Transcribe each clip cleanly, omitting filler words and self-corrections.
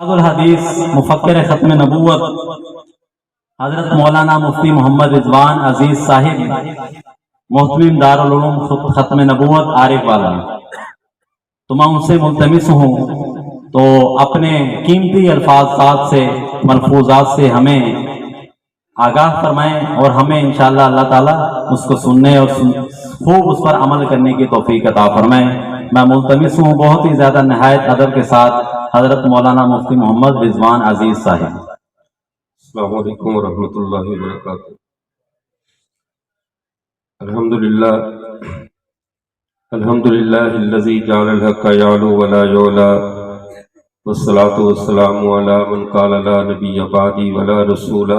الحدیث مفکر ختم نبوت حضرت مولانا مفتی محمد رضوان عزیز صاحب محتمم دارالعلوم ختم نبوت عارف والا، تو میں ان سے ملتمس ہوں تو اپنے قیمتی الفاظ سے ملفوظات سے ہمیں آگاہ فرمائیں اور ہمیں انشاءاللہ اللہ تعالیٰ اس کو سننے اور خوب اس پر عمل کرنے کی توفیق عطا فرمائیں۔ میں ملتمس ہوں بہت ہی زیادہ نہایت ادب کے ساتھ حضرت مولانا مفتی محمد رضوان عزیز صاحب۔ السلام علیکم ورحمۃ اللہ وبرکاتہ۔ الحمدللہ الذی جعل الحق یعلو ولا یعلی والصلاة والسلام علی من قال لا نبی بعدی ولا رسول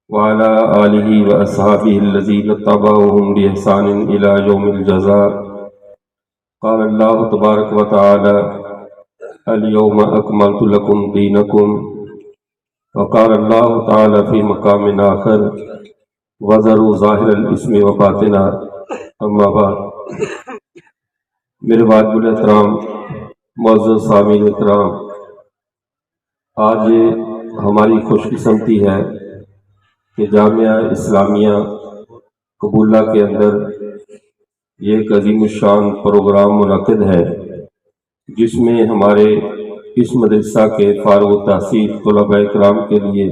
وعلی آلہ واصحابہ الذین اتبعوہم بإحسان الی یوم الجزاء۔ قال اللہ تبارک و تعالی اليوم اکملت لکم دینکم، وقال اللہ تعالی فی مقام آخر وذروا ظاہر الاسم وباطنہ۔ اما بعد، میرے واجب الاحترام معزز سامعین اکرام، آج ہماری خوش قسمتی ہے کہ جامعہ اسلامیہ قبولہ کے اندر یہ ایک عظیم الشان پروگرام منعقد ہے جس میں ہمارے اس مدرسہ کے فارغ التحصیل طلباء اکرام کے لیے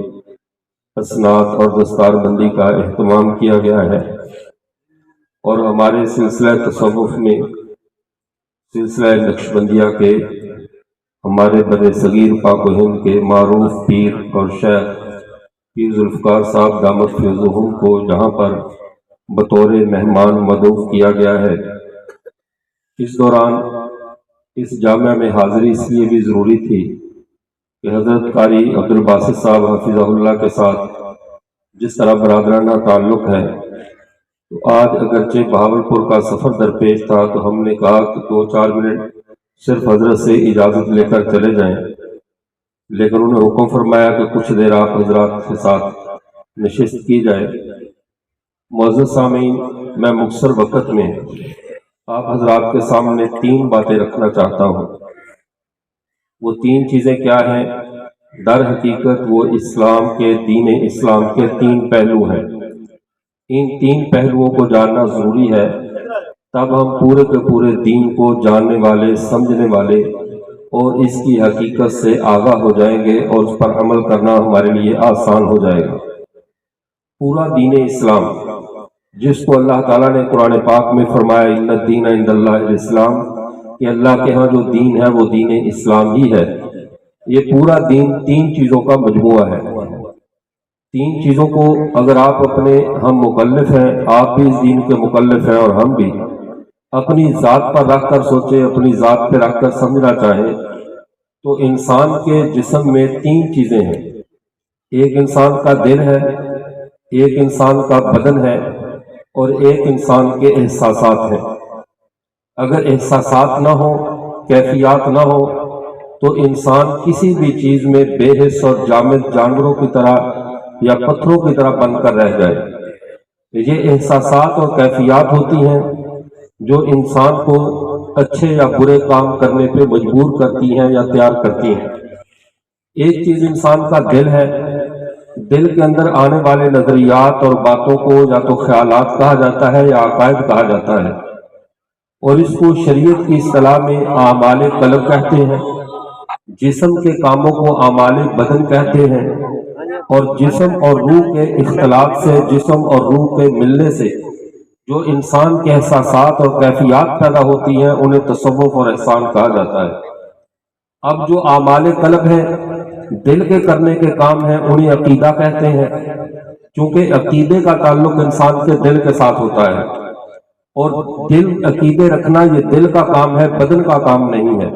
اسناد اور دستار بندی کا اہتمام کیا گیا ہے، اور ہمارے سلسلہ تصوف میں سلسلہ نقشبندیہ کے ہمارے بر صغیر پاک و ہند کے معروف پیر اور شیخ پیر ذوالفقار صاحب دامت فیضہم کو جہاں پر بطور مہمان مدعو کیا گیا ہے، اس دوران اس جامعہ میں حاضری اس لیے بھی ضروری تھی کہ حضرت قاری عبدالباسط صاحب حفظہ اللہ کے ساتھ جس طرح برادرانہ تعلق ہے، تو آج اگرچہ بہاولپور کا سفر درپیش تھا تو ہم نے کہا کہ 2-4 منٹ صرف حضرت سے اجازت لے کر چلے جائیں، لیکن انہوں نے حکم فرمایا کہ کچھ دیر آپ حضرات کے ساتھ نشست کی جائے۔ معزز سامعین، میں مختصر وقت میں آپ حضرات کے سامنے 3 باتیں رکھنا چاہتا ہوں۔ وہ 3 چیزیں کیا ہیں؟ در حقیقت وہ اسلام کے دین اسلام کے 3 پہلو ہیں۔ ان 3 پہلوؤں کو جاننا ضروری ہے، تب ہم پورے کے پورے دین کو جاننے والے، سمجھنے والے اور اس کی حقیقت سے آگاہ ہو جائیں گے، اور اس پر عمل کرنا ہمارے لیے آسان ہو جائے گا۔ پورا دین اسلام جس کو اللہ تعالیٰ نے قرآن پاک میں فرمایا ان الدین عند اللہ الاسلام، کہ اللہ کے ہاں جو دین ہے وہ دین اسلام ہی ہے، یہ پورا دین 3 چیزوں کا مجموعہ ہے۔ 3 چیزوں کو اگر آپ اپنے، ہم مکلف ہیں، آپ بھی اس دین کے مکلف ہیں اور ہم بھی اپنی ذات پر رکھ کر سوچیں، اپنی ذات پہ رکھ کر سمجھنا چاہیں، تو انسان کے جسم میں 3 چیزیں ہیں۔ ایک انسان کا دل ہے، ایک انسان کا بدن ہے، اور ایک انسان کے احساسات ہیں۔ اگر احساسات نہ ہو، کیفیات نہ ہو، تو انسان کسی بھی چیز میں بے حس اور جامد جانوروں کی طرح یا پتھروں کی طرح بن کر رہ جائے۔ یہ احساسات اور کیفیات ہوتی ہیں جو انسان کو اچھے یا برے کام کرنے پہ مجبور کرتی ہیں یا تیار کرتی ہیں۔ ایک چیز انسان کا دل ہے، دل کے اندر آنے والے نظریات اور باتوں کو یا تو خیالات کہا جاتا ہے یا عقائد کہا جاتا ہے، اور اس کو شریعت کی اصطلاح میں اعمال قلب کہتے ہیں۔ جسم کے کاموں کو اعمال بدن کہتے ہیں، اور جسم اور روح کے اختلاط سے، جسم اور روح کے ملنے سے جو انسان کے احساسات اور کیفیات پیدا ہوتی ہیں انہیں تصوف اور احسان کہا جاتا ہے۔ اب جو اعمال قلب ہیں، دل کے کرنے کے کام ہیں، انہیں عقیدہ کہتے ہیں، چونکہ عقیدے کا تعلق انسان کے دل کے ساتھ ہوتا ہے، اور دل عقیدے رکھنا یہ دل کا کام ہے، بدن کا کام نہیں ہے۔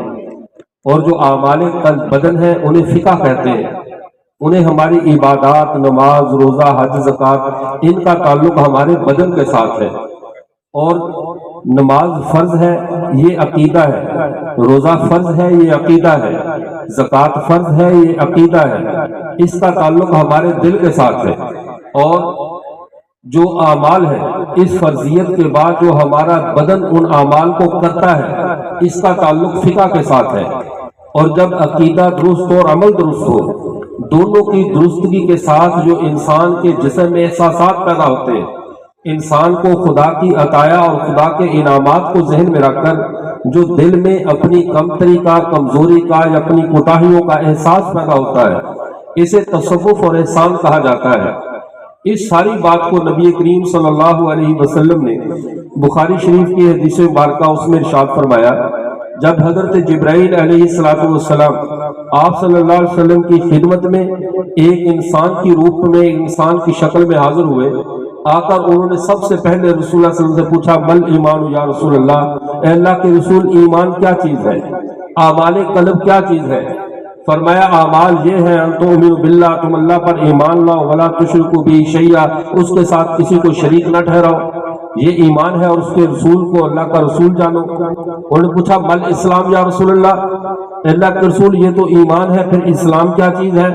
اور جو اعمال قلب بدن ہیں انہیں فقہ کہتے ہیں، انہیں ہماری عبادات، نماز، روزہ، حج، زکوٰۃ، ان کا تعلق ہمارے بدن کے ساتھ ہے۔ اور نماز فرض ہے، یہ عقیدہ ہے، روزہ فرض ہے، یہ عقیدہ ہے، زکوٰۃ فرض ہے، یہ عقیدہ ہے، اس کا تعلق ہمارے دل کے ساتھ ہے۔ اور جو اعمال ہے، اس فرضیت کے بعد جو ہمارا بدن ان اعمال کو کرتا ہے، اس کا تعلق فقہ کے ساتھ ہے۔ اور جب عقیدہ درست ہو اور عمل درست ہو، دونوں کی درستگی کے ساتھ جو انسان کے جسم میں احساسات پیدا ہوتے ہیں، انسان کو خدا کی عطایا اور خدا کے انعامات کو ذہن میں رکھ کر جو دل میں اپنی کمتری کا، کمزوری کا یا اپنی کوتاہیوں کا احساس پیدا ہوتا ہے، اسے تصوف اور احسان کہا جاتا ہے۔ اس ساری بات کو نبی کریم صلی اللہ علیہ وسلم نے بخاری شریف کی حدیث مبارکہ اس میں ارشاد فرمایا، جب حضرت جبرائیل علیہ السلام آپ صلی اللہ علیہ وسلم کی خدمت میں ایک انسان کی روپ میں، انسان کی شکل میں حاضر ہوئے، آ کر انہوں نے سب سے پہلے رسول اللہ صلی اللہ علیہ وسلم سے پوچھا، مل ایمان یا رسول اللہ، اے اللہ کے رسول ایمان کیا چیز ہے، اعمال قلب کیا چیز ہے؟ فرمایا اعمال یہ ہے ان تؤمنوا باللہ، تم اللہ پر ایمان لاؤ، ولا تشرکوا بہ شیئا، اس کے ساتھ کسی کو شریک نہ ٹھہراؤ، یہ ایمان ہے، اور اس کے رسول کو اللہ کا رسول جانو۔ انہوں نے پوچھا مل اسلام یا رسول اللہ، اللہ کے رسول یہ تو ایمان ہے، پھر اسلام کیا چیز ہے؟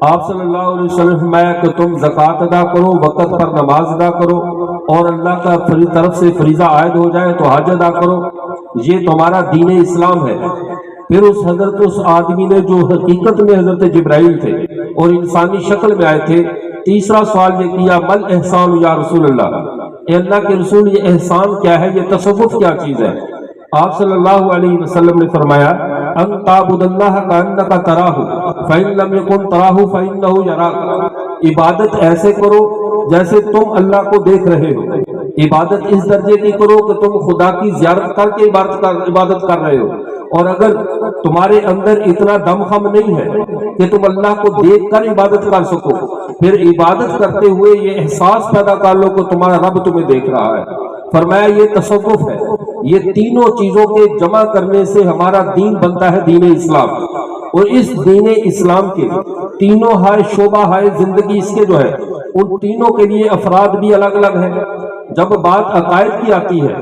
آپ صلی اللہ علیہ وسلم نے فرمایا کہ تم زکوٰۃ ادا کرو، وقت پر نماز ادا کرو، اور اللہ کا طرف سے فریضہ عائد ہو جائے تو حج ادا کرو، یہ تمہارا دین اسلام ہے۔ پھر اس آدمی نے جو حقیقت میں حضرت جبرائیل تھے اور انسانی شکل میں آئے تھے، تیسرا سوال یہ کیا، مل احسان یا رسول اللہ، اے اللہ کے رسول یہ احسان کیا ہے، یہ تصوف کیا چیز ہے؟ آپ صلی اللہ علیہ وسلم نے فرمایا، ان تعبد اللہ کانک تراہ فإن لم يكن تراہ فإنہ یراک، عبادت ایسے کرو جیسے تم اللہ کو دیکھ رہے ہو، عبادت اس درجے کی کرو کہ تم خدا کی زیارت کر کے عبادت کر رہے ہو، اور اگر تمہارے اندر اتنا دم خم نہیں ہے کہ تم اللہ کو دیکھ کر عبادت کر سکو، پھر عبادت کرتے ہوئے یہ احساس پیدا کر لو کہ تمہارا رب تمہیں دیکھ رہا ہے۔ فرمایا یہ تصوف ہے، یہ تینوں چیزوں کے جمع کرنے سے ہمارا دین بنتا ہے دین اسلام، اور اس دین اسلام کے تینوں ہائے شعبہ ہائے زندگی اس کے جو ہے، ان تینوں کے لیے افراد بھی الگ الگ ہیں۔ جب بات عقائد کی آتی ہے،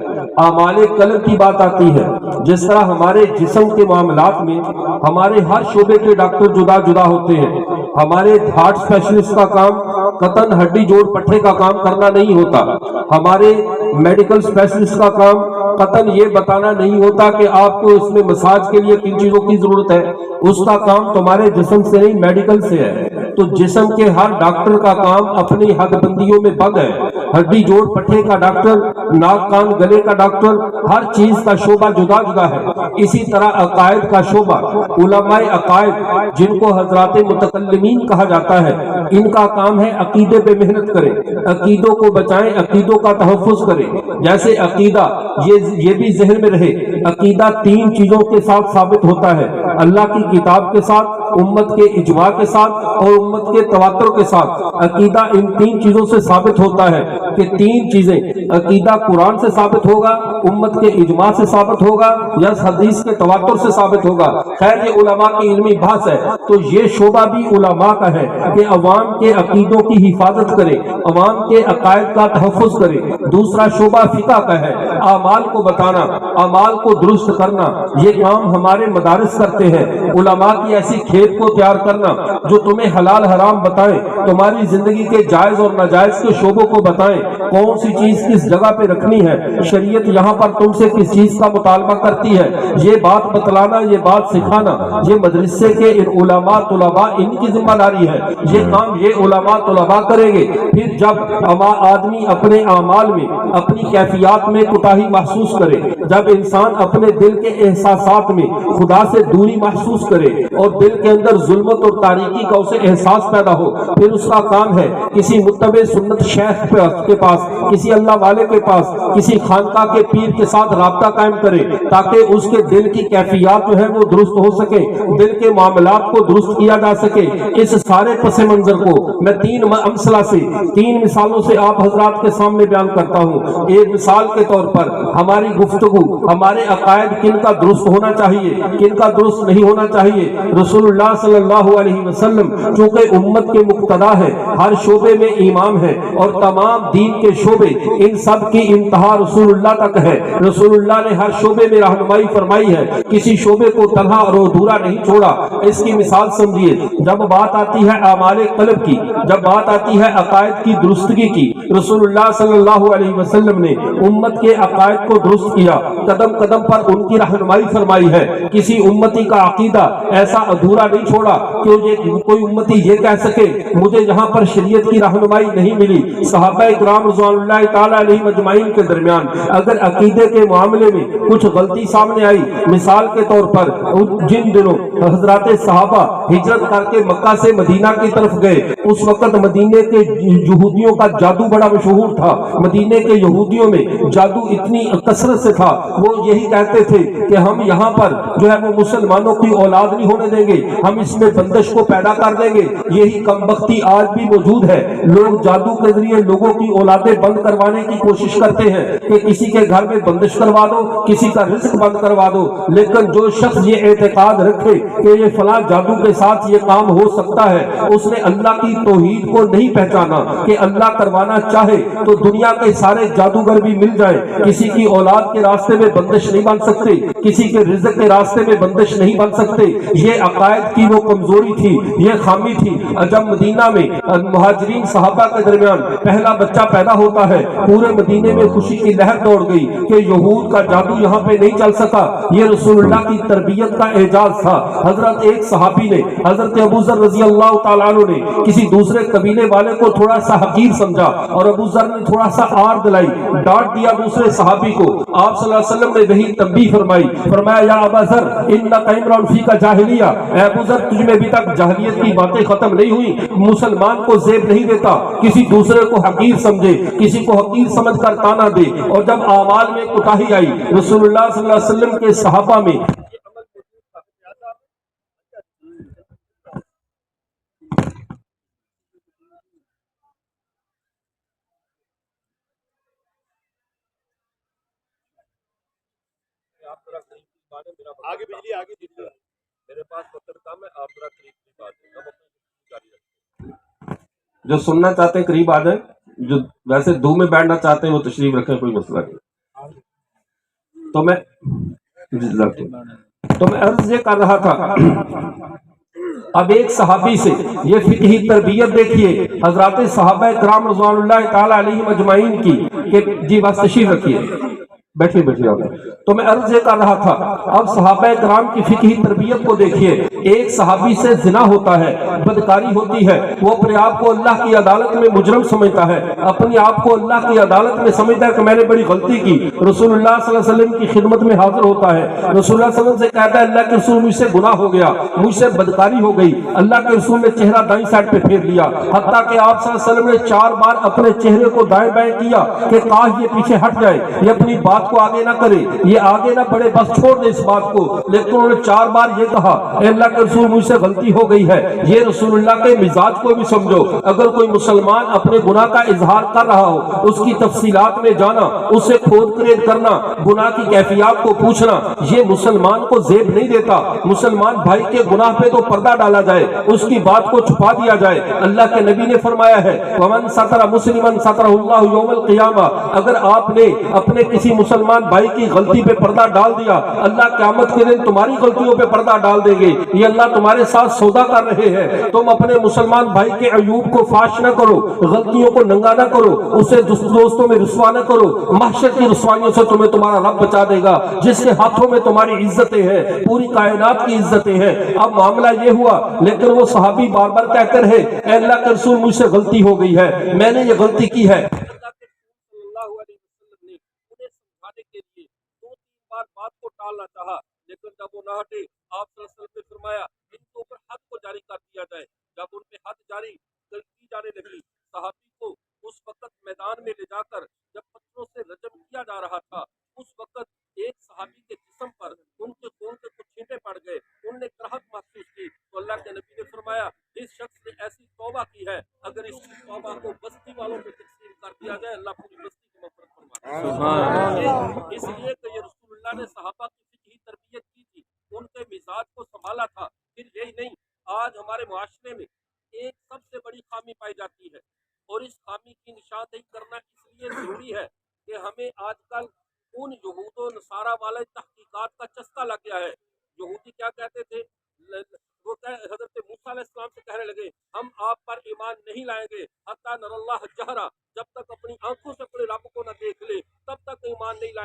اعمال قلب کی بات آتی ہے، جس طرح ہمارے جسم کے معاملات میں ہمارے ہر شعبے کے ڈاکٹر جدا جدا ہوتے ہیں، ہمارے ہارٹ اسپیشلسٹ کا کام قطن ہڈی جوڑ پٹھے کا کام کرنا نہیں ہوتا، ہمارے میڈیکل اسپیشلسٹ کا کام قطن یہ بتانا نہیں ہوتا کہ آپ کو اس میں مساج کے لیے کن چیزوں کی ضرورت ہے، اس کا کام تمہارے جسم سے نہیں میڈیکل سے ہے۔ تو جسم کے ہر ڈاکٹر کا کام اپنی حد بندیوں میں بند ہے، ہڈی جوڑ پٹھے کا ڈاکٹر، ناک کان گلے کا ڈاکٹر، ہر چیز کا شعبہ جدا جدا ہے۔ اسی طرح عقائد کا شعبہ، علماء عقائد جن کو حضرات متکلمین کہا جاتا ہے، ان کا کام ہے عقیدے پہ محنت کریں، عقیدوں کو بچائیں، عقیدوں کا تحفظ کریں۔ جیسے عقیدہ یہ بھی ذہن میں رہے، عقیدہ تین چیزوں کے ساتھ ثابت ہوتا ہے، اللہ کی کتاب کے ساتھ، امت کے اجماع کے ساتھ اور امت کے تواتر کے ساتھ۔ عقیدہ ان تین چیزوں سے ثابت ہوتا ہے کہ تین چیزیں، عقیدہ قرآن سے ثابت ہوگا، امت کے اجماع سے ثابت ہوگا یا حدیث کے تواتر سے ثابت ہوگا۔ خیر یہ علماء کی علمی بحث ہے، تو یہ شعبہ بھی علماء کا ہے کہ عوام کے عقیدوں کی حفاظت کرے، عوام کے عقائد کا تحفظ کرے۔ دوسرا شعبہ فقہ کا ہے، اعمال کو بتانا، اعمال کو درست کرنا، یہ کام ہمارے مدارس کرتے ہیں۔ علماء کی ایسی کھیت کو تیار کرنا جو تمہیں حلال حرام بتائیں، تمہاری زندگی کے جائز اور ناجائز کے شعبوں کو بتائیں، کون سی چیز کس جگہ پہ رکھنی ہے، شریعت یہاں پر تم سے کس چیز کا مطالبہ کرتی ہے، یہ بات بتلانا، یہ بات سکھانا، یہ مدرسے کے ان علماء طلباء ان کی ذمہ داری ہے، یہ کام یہ علماء طلباء کریں گے۔ پھر جب آدمی اپنے اعمال میں، اپنی کیفیات میں کوتاہی محسوس کرے، جب انسان اپنے دل کے احساسات میں خدا سے دوری محسوس کرے اور دل کے اندر ظلمت اور تاریکی کا اسے احساس پیدا ہو، پھر اس کا کام ہے کسی متبع سنت شیخ کے پاس، کسی اللہ والے کے پاس، کسی خانقاہ کے پیر کے ساتھ رابطہ قائم کرے تاکہ اس کے دل کی کیفیات جو ہے وہ درست ہو سکے، دل کے معاملات کو درست کیا جا سکے۔ اس سارے پس منظر کو میں تین امثلہ سے، تین مثالوں سے آپ حضرات کے سامنے بیان کرتا ہوں۔ ایک مثال کے طور پر ہماری گفتگو، ہمارے عقائد کن کا درست ہونا چاہیے، کن کا درست نہیں ہونا چاہیے۔ رسول اللہ صلی اللہ علیہ وسلم چونکہ امت کے مقتدا ہے، ہر شعبے میں امام ہے، اور تمام دین کے شعبے ان سب کی انتہا رسول اللہ تک ہے۔ رسول اللہ نے ہر شعبے میں رہنمائی فرمائی ہے، کسی شعبے کو تنہا اور ادھورا نہیں چھوڑا۔ اس کی مثال سمجھیے، جب بات آتی ہے اعمال قلب کی، جب بات آتی ہے عقائد کی درستگی کی، رسول اللہ صلی اللہ علیہ وسلم نے امت کے عقائد کو درست کیا، قدم قدم پر ان کی رہنمائی فرمائی ہے، کسی امتی کا عقیدہ ایسا ادھورا نہیں چھوڑا کہ کوئی امتی یہ کہہ سکے مجھے یہاں پر شریعت کی رہنمائی نہیں ملی۔ صحابہ کرام رضوان اللہ تعالی علیہ اجمعین کے درمیان اگر عقیدے کے معاملے میں کچھ غلطی سامنے آئی، مثال کے طور پر جن دنوں حضرات صحابہ ہجرت کر کے مکہ سے مدینہ کی طرف گئے، اس وقت مدینے کے یہودیوں کا جادو بڑا مشہور تھا۔ مدینے کے یہودیوں میں جادو اتنی کثرت سے تھا، وہ یہی کہتے تھے کہ ہم یہاں پر جو ہے وہ مسلمانوں کی اولاد نہیں ہونے دیں گے، ہم اس میں بندش کو پیدا کر دیں گے۔ یہی کم بختی آج بھی موجود ہے، لوگ جادو کے ذریعے لوگوں کی اولادیں بند کروانے کی کوشش کرتے ہیں کہ کسی کے گھر میں بندش کروا دو، کسی کا رزق بند کروا دو، لیکن جو شخص یہ اعتقاد رکھے کہ یہ فلاں جادو کے ساتھ یہ کام ہو سکتا ہے، اس نے اللہ کی توحید کو نہیں پہچانا کہ اللہ کروانا چاہے تو دنیا کے سارے جادوگر بھی مل جائیں، کسی کی اولاد کے راستے میں بندش نہیں بن سکتے، کسی کے رزق کے راستے میں بندش نہیں بن سکتے۔ یہ عقائد کی وہ کمزوری تھی، یہ خامی تھی۔ جب مدینہ میں مہاجرین صحابہ کے درمیان پہلا بچہ پیدا ہوتا ہے، پورے مدینے میں خوشی کی لہر دوڑ گئی کہ یہود کا جادو یہاں پہ نہیں چل سکا۔ یہ رسول اللہ کی تربیت کا اعجاز تھا۔ حضرت ایک صحابی نے، حضرت ابو ذر رضی اللہ تعالیٰ عنہ نے کسی دوسرے قبیلے والے کو تھوڑا سا حقیر سمجھا اور ابو ذر نے تھوڑا سا آر دلائی، ڈانٹ دیا دوسرے صحابی کو۔ آپ صلی اللہ علیہ وسلم نے وہی تنبیہ فرمائی، فرمایا یا ابا ذر انک امرؤ فیک جاہلیہ، اے ابو ذر تجھ میں ابھی تک جاہلیت کی باتیں ختم نہیں ہوئی۔ مسلمان کو زیب نہیں دیتا کسی دوسرے کو حقیر سمجھے، کسی کو حقیر سمجھ کر تانا دے۔ اور جب اعمال میں کوتاہی آئی، رسول اللہ صلی اللہ علیہ وسلم کے صحابہ میں آگے بجلی آگے دیجیے، میرے پاس وقت کم ہے، آپ ذرا قریب کی بات ہے، ہم اپنی جاری رکھیں۔ جو سننا چاہتے ہیں قریب آ جائیں، جو ویسے دو میں بیٹھنا چاہتے ہیں وہ تشریف رکھیں، کوئی مسئلہ نہیں۔ تو میں عرض یہ کر رہا تھا، اب ایک صحابی سے یہ فقہی تربیت دیکھیے حضرات صحابہ کرام رضوان اللہ تعالی علیہم اجمعین کی کہ جی بس تشریف رکھیے، بیٹھیے بیٹھیے آپ۔ تو میں عرض یہ کر رہا تھا، اب صحابہ کرام کی فقہی تربیت کو دیکھیے۔ ایک صحابی سے زنا ہوتا ہے، بدکاری ہوتی ہے، وہ اپنے آپ کو اللہ کی عدالت میں مجرم سمجھتا ہے، اپنے آپ کو اللہ کی عدالت میں سمجھتا ہے کہ میں نے بڑی غلطی کی۔ رسول اللہ صلی اللہ علیہ وسلم کی خدمت میں حاضر ہوتا ہے، رسول اللہ صلی اللہ علیہ وسلم سے کہتا ہے اللہ کے رسول مجھ سے گناہ ہو گیا، مجھ سے بدکاری ہو گئی۔ اللہ کے رسول نے چہرہ دائیں سائڈ پہ پھیر لیا، حتیٰ کہ آپ صلی اللہ علیہ وسلم نے 4 بار اپنے چہرے کو دائیں بائیں کیا کہ کاش یہ پیچھے ہٹ جائے، یہ اپنی بات کو آگے نہ کرے، یہ آگے نہ بڑھے، بس چھوڑ دے اس بات کو۔ لیکن انہوں نے 4 بار یہ کہا اے اللہ کے رسول مجھ سے غلطی ہو گئی ہے۔ یہ رسول اللہ کے مزاج کو بھی سمجھو، اگر کوئی مسلمان اپنے گناہ کا اظہار کر رہا ہو، اس کی تفصیلات میں جانا، اسے کھود کرید کرنا، گناہ کی کیفیات کو پوچھنا، یہ مسلمان کو زیب نہیں دیتا۔ مسلمان بھائی کے گناہ پہ تو پردہ ڈالا جائے، اس کی بات کو چھپا دیا جائے۔ اللہ کے نبی نے فرمایا ہے وَمَن سَتَرَ مُسْلِمًا سَتَرَهُ اللَّهُ يَوْمَ الْقِيَامَةِ، اگر آپ نے اپنے کسی مسلمان بھائی کی غلطی پہ پردہ ڈال دیا، اللہ قیامت کے دن تمہاری غلطیوں پہ پردہ ڈال دیں گے۔ یہ اللہ تمہارے ساتھ سودا کر رہے ہیں۔ تم اپنے مسلمان بھائی کے عیوب کو فاش نہ کرو، غلطیوں کو ننگا نہ کرو، اسے دوستوں میں رسوا نہ کرو، محشر کی رسوائیوں سے تمہیں تمہارا رب بچا دے گا، جس کے ہاتھوں میں تمہاری عزتیں ہیں، پوری کائنات کی عزتیں ہیں۔ اب معاملہ یہ ہوا، لیکن وہ صحابی بار بار کہتے رہے اے اللہ کے رسول مجھ سے غلطی ہو گئی ہے، میں نے یہ غلطی کی ہے۔ بات کو ٹالنا چاہا، لیکن جب وہ نہ ہٹے، آپ صلی اللہ علیہ وسلم نے فرمایا ان کے اوپر حد کو جاری کر دیا جائے۔ جب ان پہ حد جاری کی جانے لگی، صحابی کو اس وقت میدان میں لے جا کر جب پتھروں سے رجم کیا جا رہا تھا، اس وقت ایک صحابی کے جسم پر ان کے خون کے کچھ چھینٹے پڑ گئے، انہوں نے کراہت محسوس کی، تو اللہ کے نبی نے فرمایا اس شخص نے ایسی توبہ کی ہے، اگر اس کی توبہ کو بستی والوں میں تقسیم کر دیا جائے اللہ پوری بستی کی مغفرت فرماتا ہے۔ اس لیے کہ یہ رسول اللہ نے صحابہ کی فقہی تربیت کی تھی، ان کے مزاج کو سنبھالا تھا۔ پھر یہی نہیں، آج ہمارے معاشرے میں ایک سب سے بڑی خامی پائی جاتی ہے، اور اس خامی کی نشاندہی کرنا اس لیے ضروری ہے کہ ہمیں آج کل ان یہود و نصارہ والے تحقیقات کا چسکا لگ گیا ہے۔ یہودی کیا کہتے تھے؟ وہ حضرت موسیٰ علیہ السلام سے کہنے لگے ہم آپ پر ایمان نہیں لائیں گے حتی نر اللہ جہرا، جب تک اپنی آنکھوں سے اپنے رب کو نہ دیکھ لے تب تک ایمان نہیں لائیں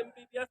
MBBS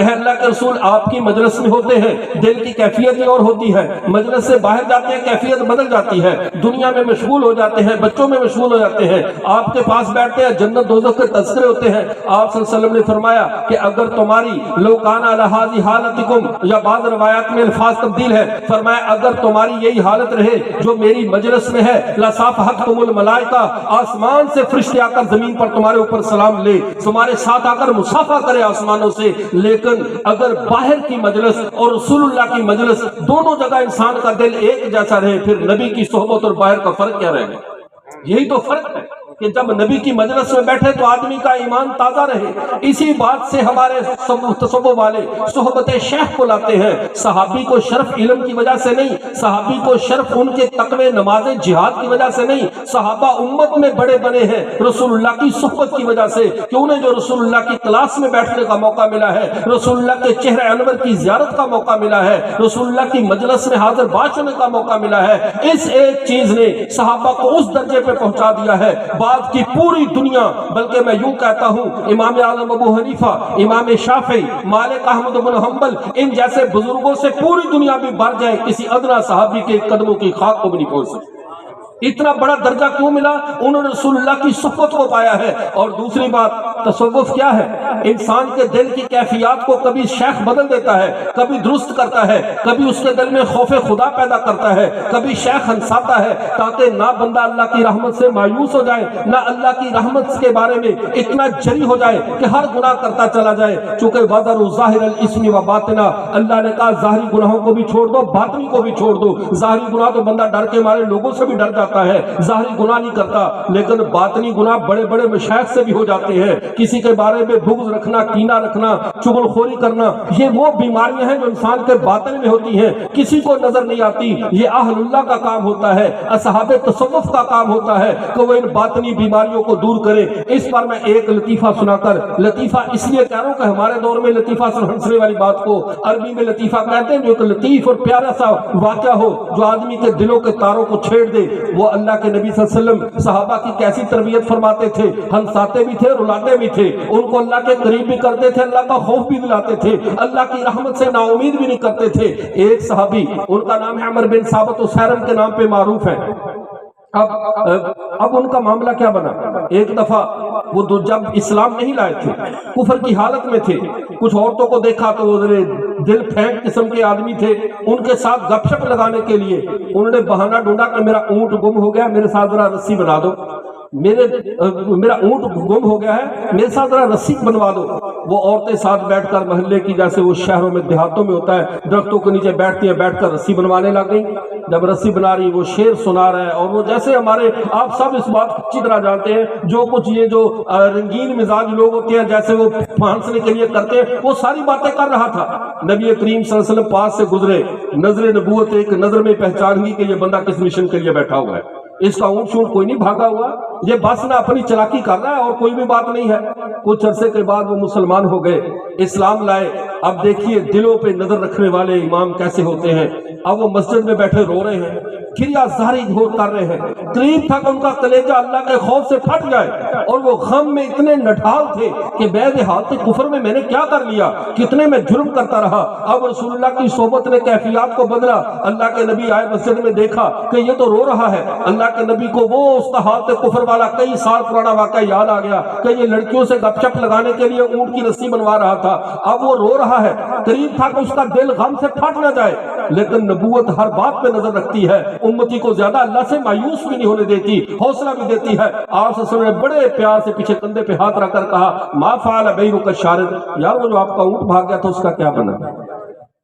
کہ اللہ کے رسول آپ کی مجلس میں ہوتے ہیں دل کی کیفیت ہی اور ہوتی ہے، مجلس سے باہر جاتے ہیں کیفیت بدل جاتی ہے، دنیا میں مشغول ہو جاتے ہیں، بچوں میں مشغول ہو جاتے ہیں، آپ کے پاس بیٹھتے ہیں جنت دوزخ کے تذکرے ہوتے ہیں۔ آپ صلی اللہ علیہ وسلم نے فرمایا کہ اگر تمہاری لو کان علی ھذی حالتکم، یا بعض روایات میں الفاظ تبدیل ہے، فرمایا اگر تمہاری یہی حالت رہے جو میری مجلس میں ہے، لصافحتکم الملائکہ، آسمان سے فرشتے آ کر زمین پر تمہارے اوپر سلام لے، تمہارے ساتھ آ کر مصافحہ کرے آسمانوں سے۔ لیکن اگر باہر کی مجلس اور رسول اللہ کی مجلس دونوں جگہ انسان کا دل ایک جیسا رہے، پھر نبی کی صحبت اور باہر کا فرق کیا رہے گا؟ یہی تو فرق ہے کہ جب نبی کی مجلس میں بیٹھے تو آدمی کا ایمان تازہ رہے۔ اسی بات سے ہمارے تصوف والے صحبت شیخ کو لاتے ہیں۔ صحابی کو شرف علم کی وجہ سے نہیں، صحابی کو شرف ان کے تقوی نماز جہاد کی وجہ سے نہیں، صحابہ امت میں بڑے بنے ہیں رسول اللہ کی صحبت کی وجہ سے، کہ انہیں جو رسول اللہ کی کلاس میں بیٹھنے کا موقع ملا ہے، رسول اللہ کے چہرے انور کی زیارت کا موقع ملا ہے، رسول اللہ کی مجلس میں حاضر باش ہونے کا موقع ملا ہے، اس ایک چیز نے صحابہ کو اس درجے پہ پہنچا دیا ہے۔ بعد کی پوری دنیا، بلکہ میں یوں کہتا ہوں امام اعظم ابو حنیفہ، امام شافعی، مالک احمد بن حنبل، ان جیسے بزرگوں سے پوری دنیا بھی بھر جائے، کسی ادنا صحابی کے قدموں کی خاک کو بھی نہیں پہنچ سکتی۔ اتنا بڑا درجہ کیوں ملا؟ انہوں نے رسول اللہ کی صحبت کو پایا ہے۔ اور دوسری بات، تصوف کیا ہے؟ انسان کے دل کی کیفیات کو کبھی شیخ بدل دیتا ہے، کبھی درست کرتا ہے، کبھی اس کے دل میں خوف خدا پیدا کرتا ہے، کبھی شیخ ہنساتا ہے، تاکہ نہ بندہ اللہ کی رحمت سے مایوس ہو جائے، نہ اللہ کی رحمت کے بارے میں اتنا جری ہو جائے کہ ہر گناہ کرتا چلا جائے۔ چونکہ وَذَرُوا ظَاهِرَ الْإِثْمِ وَبَاطِنَهُ، اللہ نے کہا ظاہری گناہوں کو بھی چھوڑ دو، باطنی کو بھی چھوڑ دو۔ ظاہری گناہ تو بندہ ڈر کے مارے لوگوں سے بھی ڈر جاتا ہے، ظاہری گناہ نہیں کرتا، لیکن باطنی گناہ بڑے بڑے مشائخ سے بھی ہو جاتے ہیں۔ کسی کے بارے میں بغض رکھنا، کینہ رکھنا، چغل خوری کرنا، یہ وہ بیماریاں ہیں جو انسان کے باطن میں ہوتی ہیں، کسی کو نظر نہیں آتی۔ یہ اہل اللہ کا کام ہوتا ہے، اصحاب تصوف کا کام ہوتا ہے کہ وہ ان باطنی بیماریوں کو دور کرے۔ اس پر میں ایک لطیفہ سنا کر، لطیفہ اس لیے کہہ رہا ہوں کہ ہمارے دور میں لطیفہ صرف ہنسنے والی بات کو عربی میں لطیفہ کہتے ہیں، جو ایک لطیف اور پیارا سا واقعہ ہو جو آدمی کے دلوں کے تاروں کو چھیڑ دے۔ وہ اللہ کے نبی صلی اللہ علیہ وسلم صحابہ کی کیسی تربیت فرماتے تھے، ہنساتے بھی تھے، رلاتے بھی تھے، ان کو اللہ کے قریب بھی کرتے تھے، اللہ کا خوف بھی دلاتے تھے، اللہ کی رحمت سے نا امید بھی نہیں کرتے تھے۔ ایک صحابی، ان کا نام ہے عمر بن ثابت اسیرم کے نام پہ معروف ہے۔ اب ان کا معاملہ کیا بنا؟ ایک دفعہ وہ جب اسلام نہیں لائے تھے، کفر کی حالت میں تھے، کچھ عورتوں کو دیکھا تو وہ دل پھینک قسم کے آدمی تھے، ان کے ساتھ گپ شپ لگانے کے لیے انہوں نے بہانہ ڈھونڈا کہ میرا اونٹ گم ہو گیا، میرے ساتھ ذرا رسی بنا دو، میرا اونٹ گم ہو گیا ہے، میرے ساتھ ذرا رسی بنوا دو۔ وہ عورتیں ساتھ بیٹھ کر محلے کی، جیسے وہ شہروں میں دیہاتوں میں ہوتا ہے، درختوں کے نیچے بیٹھتی ہیں، بیٹھ کر رسی بنوانے لگ گئی۔ جب رسی بنا رہی، وہ شعر سنا رہا ہے، اور وہ جیسے ہمارے، آپ سب اس بات کو اچھی طرح جانتے ہیں، جو کچھ یہ جو رنگین مزاج لوگ ہوتے ہیں، جیسے وہ پھانسنے کے لیے کرتے ہیں، وہ ساری باتیں کر رہا تھا۔ نبی کریم صلی اللہ علیہ وسلم پاس سے گزرے، نظر نبوت ایک نظر میں پہچان گئی کہ یہ بندہ کس مشن کے لیے بیٹھا ہوا ہے۔ اس کا اونٹ شونٹ کوئی نہیں بھاگا ہوا، یہ بس نہ اپنی چلاکی کر رہا ہے اور کوئی بھی بات نہیں ہے۔ کچھ عرصے کے بعد وہ مسلمان ہو گئے، اسلام لائے۔ اب دیکھیے دلوں پہ نظر رکھنے والے امام کیسے ہوتے ہیں۔ اب وہ مسجد میں بیٹھے رو رہے ہیں، کریا زاری کر رہے ہیں، قریب تھا کہ ان کا کلیجہ اللہ کے خوف سے پھٹ جائے، اور وہ غم میں اتنے نڈھال تھے کہ بے حالت کفر میں نے کیا کر لیا، کتنے میں جرم کرتا رہا۔ اب رسول اللہ کی صحبت نے کیفیات کو بدلا۔ اللہ کے نبی آئے مسجد میں، دیکھا کہ یہ تو رو رہا ہے۔ اللہ کے نبی کو وہ اس کا حالت کفر والا کئی سال پرانا واقعہ یاد آ گیا کہ یہ لڑکیوں سے گپ شپ لگانے کے لیے اونٹ کی رسی بنوا رہا تھا۔ اب وہ رو رہا ہے، قریب تھا کہ اس کا دل غم سے پھٹ نہ جائے، لیکن نبوت ہر بات پہ نظر رکھتی ہے، امتی کو زیادہ اللہ سے مایوس بھی نہیں ہونے دیتی، حوصلہ بھی دیتی ہے۔ آپ صلی اللہ علیہ وسلم نے بڑے پیار سے پیچھے کندھے پہ ہاتھ رکھ کر کہا، ما فعل بیرک الشارد، یار وہ جو آپ کا اونٹ بھاگ گیا تھا اس کا کیا بنا؟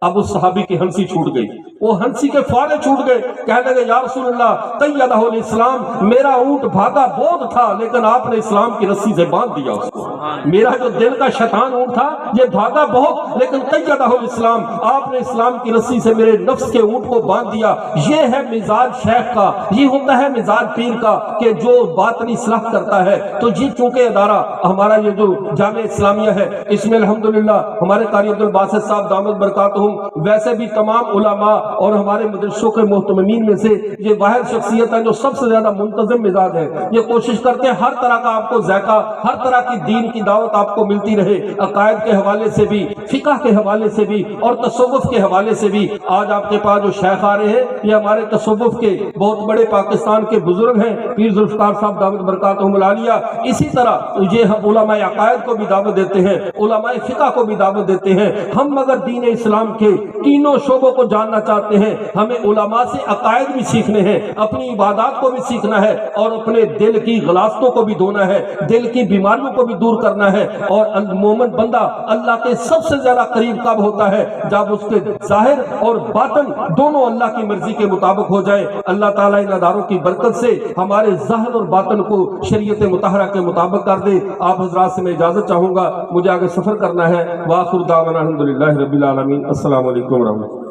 اب اس صحابی کی ہنسی چھوٹ گئی، وہ ہنسی کے فارے چھوٹ گئے، کہنے لگے یا رسول اللہ قیدہ الاسلام، میرا اونٹ بھاگا بہت تھا لیکن آپ نے اسلام کی رسی سے باندھ دیا اس کو۔ میرا جو دل کا شیطان اونٹ تھا یہ بھاگا بہت، لیکن قیدہ الاسلام، آپ نے اسلام کی رسی سے میرے نفس کے اونٹ کو باندھ دیا۔ یہ ہے مزاج شیخ کا، یہ ہوتا ہے مزاج پیر کا کہ جو باطنی اصلاح کرتا ہے۔ تو یہ چونکہ ادارہ ہمارا یہ جو جامعہ اسلامیہ ہے، اس میں الحمدللہ ہمارے قاری عبدالباسط صاحب دامت برکاتہم، ویسے بھی تمام علماء اور ہمارے مدرسوں کے محتممین میں سے یہ واحد شخصیت ہے جو سب سے زیادہ منتظم مزاج ہے. یہ کوشش کرتے ہیں ہر طرح کا آپ کو ذائقہ، ہر طرح کی دین کی دعوت آپ کو ملتی رہے، عقائد کے حوالے سے بھی، فقہ کے حوالے سے بھی اور تصوف کے حوالے سے بھی. آج آپ کے پاس جو شیخ آ رہے ہیں یہ ہمارے تصوف کے بہت بڑے پاکستان کے بزرگ ہیں، پیر ذوالفقار صاحب دامت برکاتہم العالیہ. اسی طرح یہ ہم علماء عقائد کو بھی دعوت دیتے ہیں، علماء فقہ کو بھی دعوت دیتے ہیں. ہم مگر دین اسلام کے تینوں شعبوں کو جاننا چاہتے ہیں. ہمیں علماء سے عقائد بھی سیکھنے ہیں، اپنی عبادات کو بھی سیکھنا ہے اور اپنے دل کی غلاستوں کو بھی دھونا ہے، دل کی بیماریوں کو بھی دور کرنا ہے. اور مومن بندہ اللہ کے سب سے زیادہ قریب کب ہوتا ہے؟ جب اس کے ظاہر اور باطن دونوں اللہ کی مرضی کے مطابق ہو جائے. اللہ تعالیٰ ان اداروں کی برکت سے ہمارے ظاہر اور باطن کو شریعت مطہرہ کے مطابق کر دے. آپ حضرات سے میں اجازت چاہوں گا، مجھے آگے سفر کرنا ہے. وآخر دعوانا الحمدللہ رب العالمین. السلام علیکم ورحمۃ اللہ.